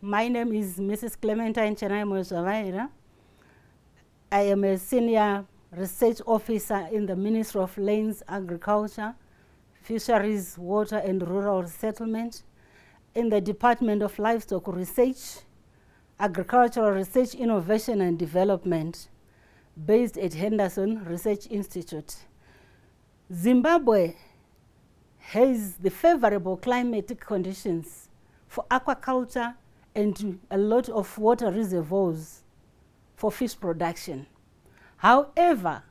My name is Mrs. Clementine Chenaimo Zavaira. I am a senior research officer in the Ministry of Lands, Agriculture, Fisheries, Water and Rural Settlement, in the Department of Livestock Research, Agricultural Research, Innovation and Development, based at Henderson Research Institute. Zimbabwe has the favorable climatic conditions for aquaculture and a lot of water reservoirs for fish production. However,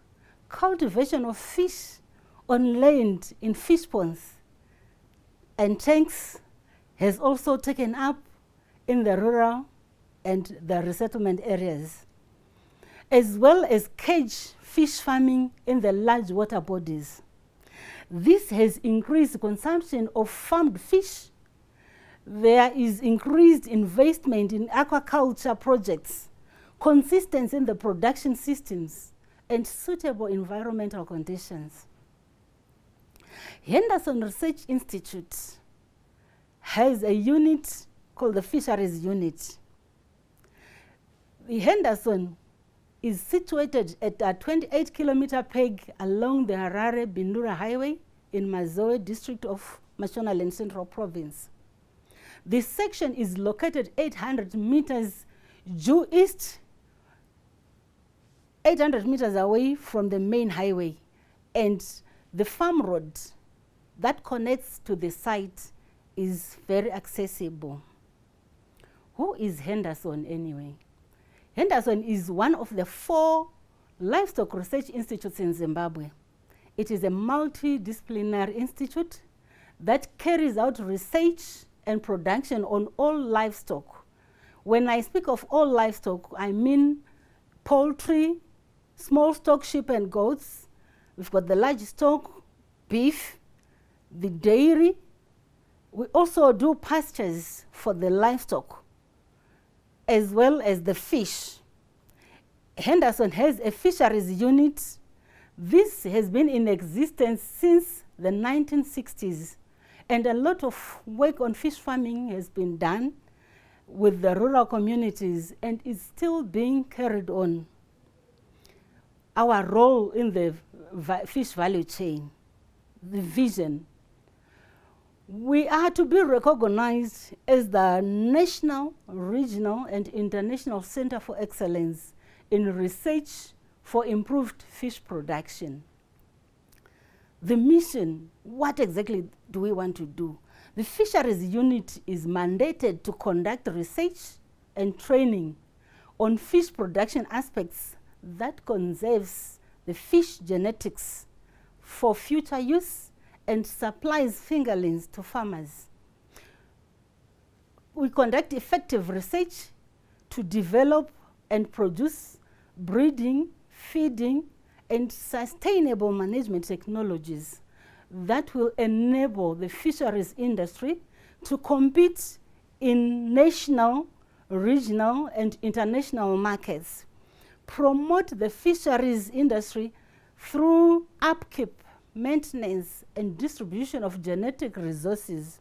cultivation of fish on land in fish ponds and tanks has also taken up in the rural and the resettlement areas, as well as cage fish farming in the large water bodies. This has increased consumption of farmed fish. There is increased investment in aquaculture projects, consistency in the production systems, and suitable environmental conditions. Henderson Research Institute has a unit called the Fisheries Unit. The Henderson is situated at a 28-kilometer peg along the Harare-Bindura Highway in Mazoe district of Mashonaland Central Province. This section is located 800 meters due east, 800 meters away from the main highway, and the farm road that connects to the site is very accessible. Who is Henderson anyway? Henderson is one of the 4 livestock research institutes in Zimbabwe. It is a multidisciplinary institute that carries out research and production on all livestock. When I speak of all livestock, I mean poultry, small stock, sheep and goats. We've got the large stock, beef, the dairy. We also do pastures for the livestock, as well as the fish. Henderson has a fisheries unit. This has been in existence since the 1960s, and a lot of work on fish farming has been done with the rural communities and is still being carried on. Our role in the fish value chain, the vision. We are to be recognized as the national, regional, and international center for excellence in research for improved fish production. The mission, what exactly do we want to do? The Fisheries Unit is mandated to conduct research and training on fish production aspects that conserves the fish genetics for future use and supplies fingerlings to farmers. We conduct effective research to develop and produce breeding, feeding, and sustainable management technologies that will enable the fisheries industry to compete in national, regional, and international markets, promote the fisheries industry through upkeep, maintenance, and distribution of genetic resources,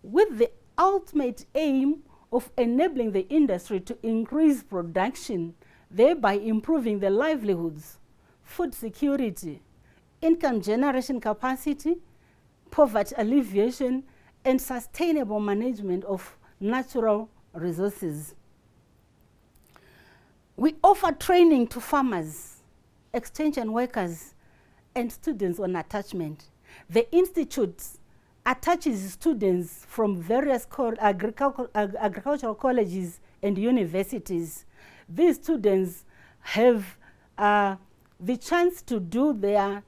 with the ultimate aim of enabling the industry to increase production, thereby improving the livelihoods, food security, income generation capacity, poverty alleviation, and sustainable management of natural resources. We offer training to farmers, extension workers, and students on attachment. The Institute attaches students from various agricultural colleges and universities. These students have the chance to do their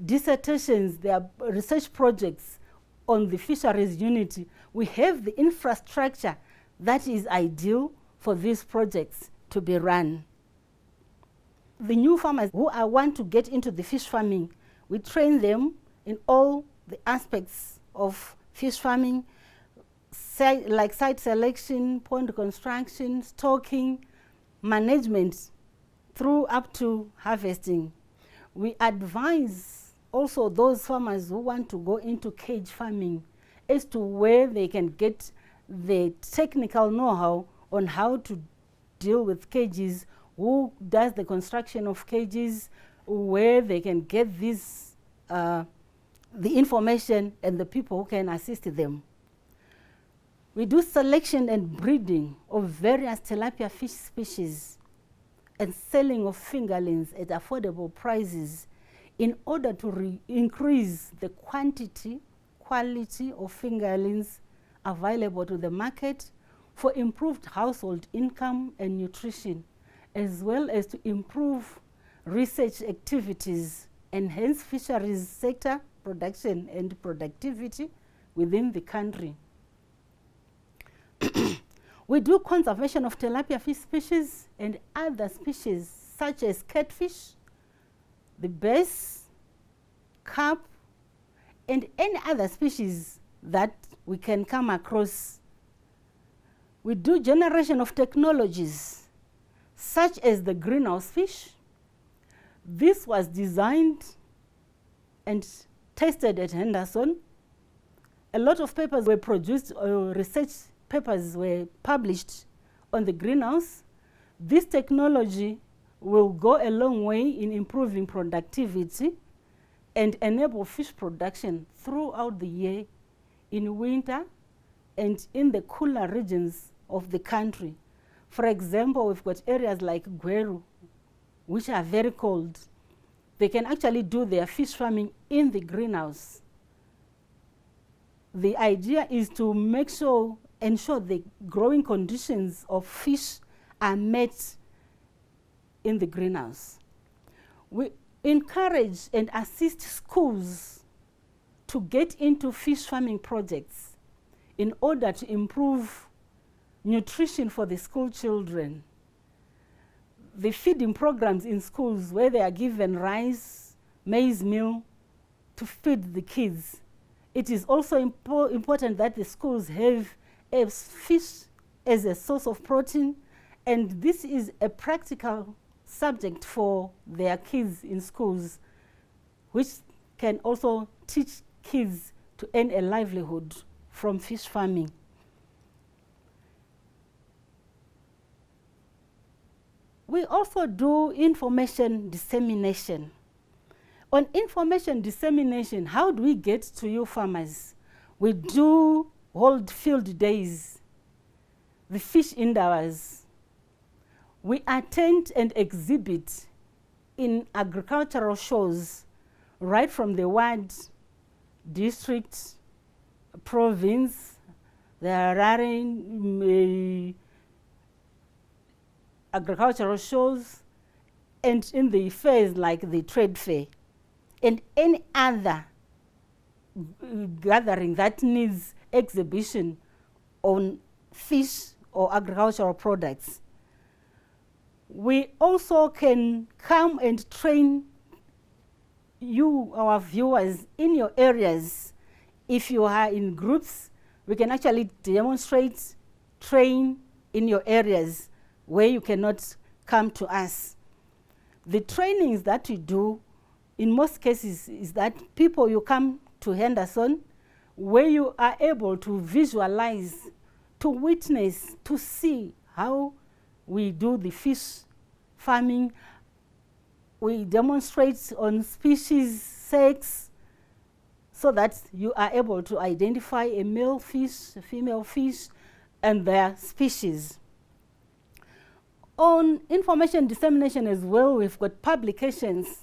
dissertations, their research projects on the Fisheries Unit. We have the infrastructure that is ideal for these projects to be run. The new farmers who want to get into the fish farming, we train them in all the aspects of fish farming, like site selection, pond construction, stocking, management, through up to harvesting. We advise also those farmers who want to go into cage farming as to where they can get the technical know-how on how to deal with cages, who does the construction of cages, where they can get this, the information, and the people who can assist them. We do selection and breeding of various tilapia fish species and selling of fingerlings at affordable prices in order to increase the quality of fingerlings available to the market for improved household income and nutrition, as well as to improve research activities, enhance fisheries sector production and productivity within the country. We do conservation of tilapia fish species and other species such as catfish, the bass, carp, and any other species that we can come across. We do generation of technologies such as the greenhouse fish. This was designed and tested at Henderson. A lot of papers were produced, research papers were published on the greenhouse. This technology will go a long way in improving productivity and enable fish production throughout the year, in winter and in the cooler regions of the country. For example, we've got areas like Gweru, which are very cold. They can actually do their fish farming in the greenhouse. The idea is to ensure the growing conditions of fish are met in the greenhouse. We encourage and assist schools to get into fish farming projects in order to improve nutrition for the school children. The feeding programs in schools where they are given rice, maize meal to feed the kids. It is also important that the schools have fish as a source of protein, and this is a practical subject for their kids in schools, which can also teach kids to earn a livelihood from fish farming. We also do information dissemination. On information dissemination, how do we get to you farmers? We do hold field days, the fish hours. We attend and exhibit in agricultural shows right from the ward, district, province, the Harare agricultural shows, and in the fairs like the trade fair, and any other gathering that needs exhibition on fish or agricultural products. We also can come and train you, our viewers, in your areas. If you are in groups, we can actually demonstrate, train in your areas where you cannot come to us. The trainings that we do, in most cases, is that you come to Henderson, where you are able to visualize, to witness, to see how we do the fish farming. We demonstrate on species, sex, so that you are able to identify a male fish, a female fish, and their species. On information dissemination as well, we've got publications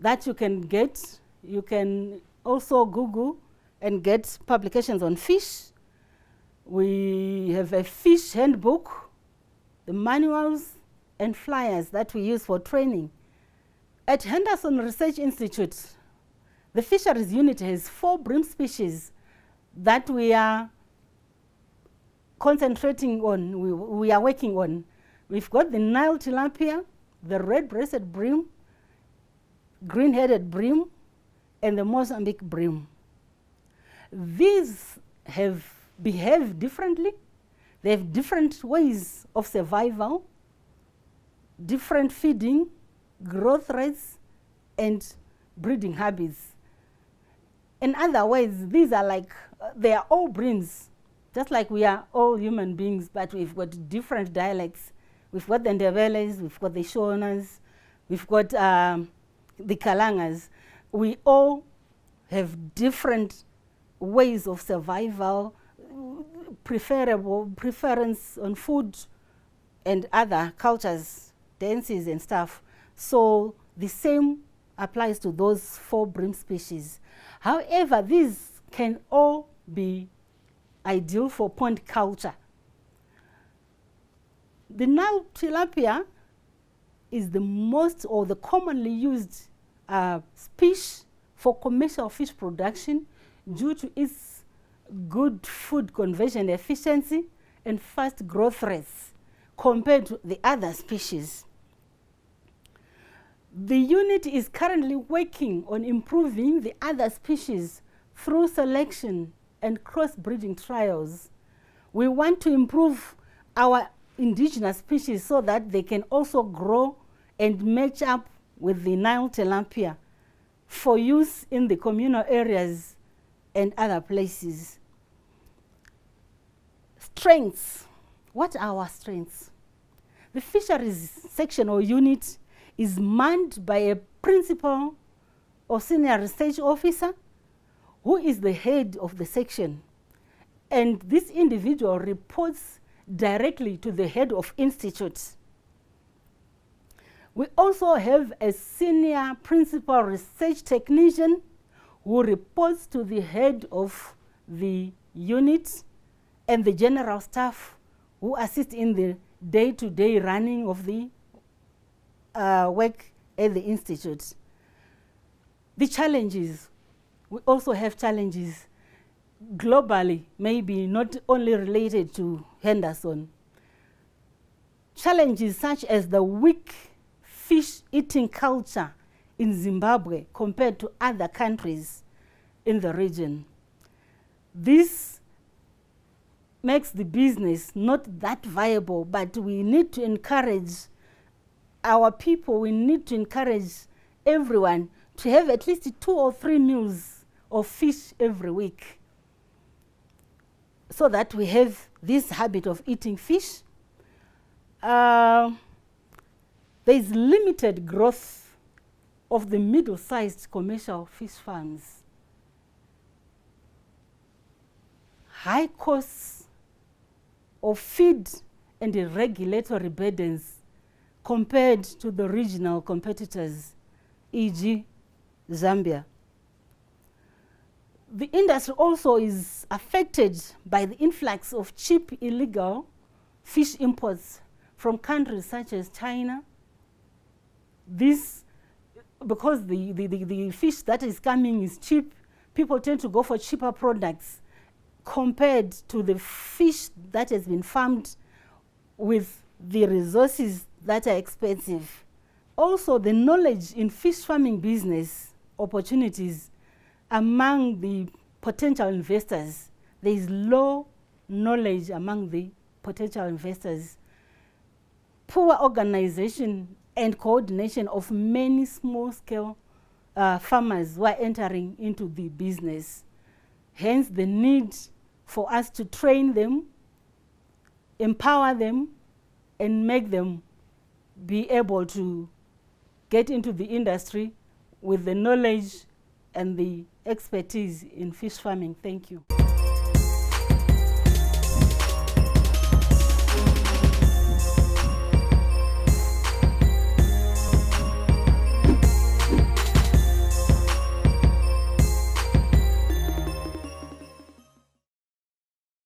that you can get. You can also Google and get publications on fish. We have a fish handbook, the manuals and flyers that we use for training. At Henderson Research Institute, the fisheries unit has 4 bream species that we are concentrating on, we are working on. We've got the Nile tilapia, the red-breasted bream, green-headed bream, and the Mozambique bream. These have behaved differently. They have different ways of survival, different feeding, growth rates, and breeding habits. In other words, these are like, they are all breams, Just like we are all human beings, but we've got different dialects. We've got the Ndebeles, we've got the Shonas, we've got the Kalangas. We all have different ways of survival, preference on food and other cultures, dances and stuff. So the same applies to those 4 bream species. However, these can all be ideal for pond culture. The Nile tilapia is the most or the commonly used species for commercial fish production due to its good food conversion efficiency and fast growth rates compared to the other species. The unit is currently working on improving the other species through selection and cross-breeding trials. We want to improve our indigenous species so that they can also grow and match up with the Nile tilapia for use in the communal areas and other places. Strengths. What are our strengths? The fisheries section or unit is manned by a principal or senior research officer who is the head of the section. And this individual reports directly to the head of institutes. We also have a senior principal research technician who reports to the head of the unit and the general staff who assist in the day-to-day running of the work at the institute. The challenges, we also have challenges globally, maybe not only related to Henderson. Challenges such as the weak fish eating culture in Zimbabwe compared to other countries in the region. This makes the business not that viable, but we need to encourage our people, we need to encourage everyone to have at least 2 or 3 meals of fish every week so that we have this habit of eating fish. There is limited growth of the middle-sized commercial fish farms. High costs of feed and the regulatory burdens compared to the regional competitors, e.g. Zambia. The industry also is affected by the influx of cheap illegal fish imports from countries such as China. This, because the fish that is coming is cheap, people tend to go for cheaper products compared to the fish that has been farmed with the resources that are expensive. Also, the knowledge in fish farming business opportunities among the potential investors. There is low knowledge among the potential investors. Poor organization and coordination of many small-scale farmers who are entering into the business. Hence, the need for us to train them, empower them, and make them be able to get into the industry with the knowledge and the expertise in fish farming. Thank you.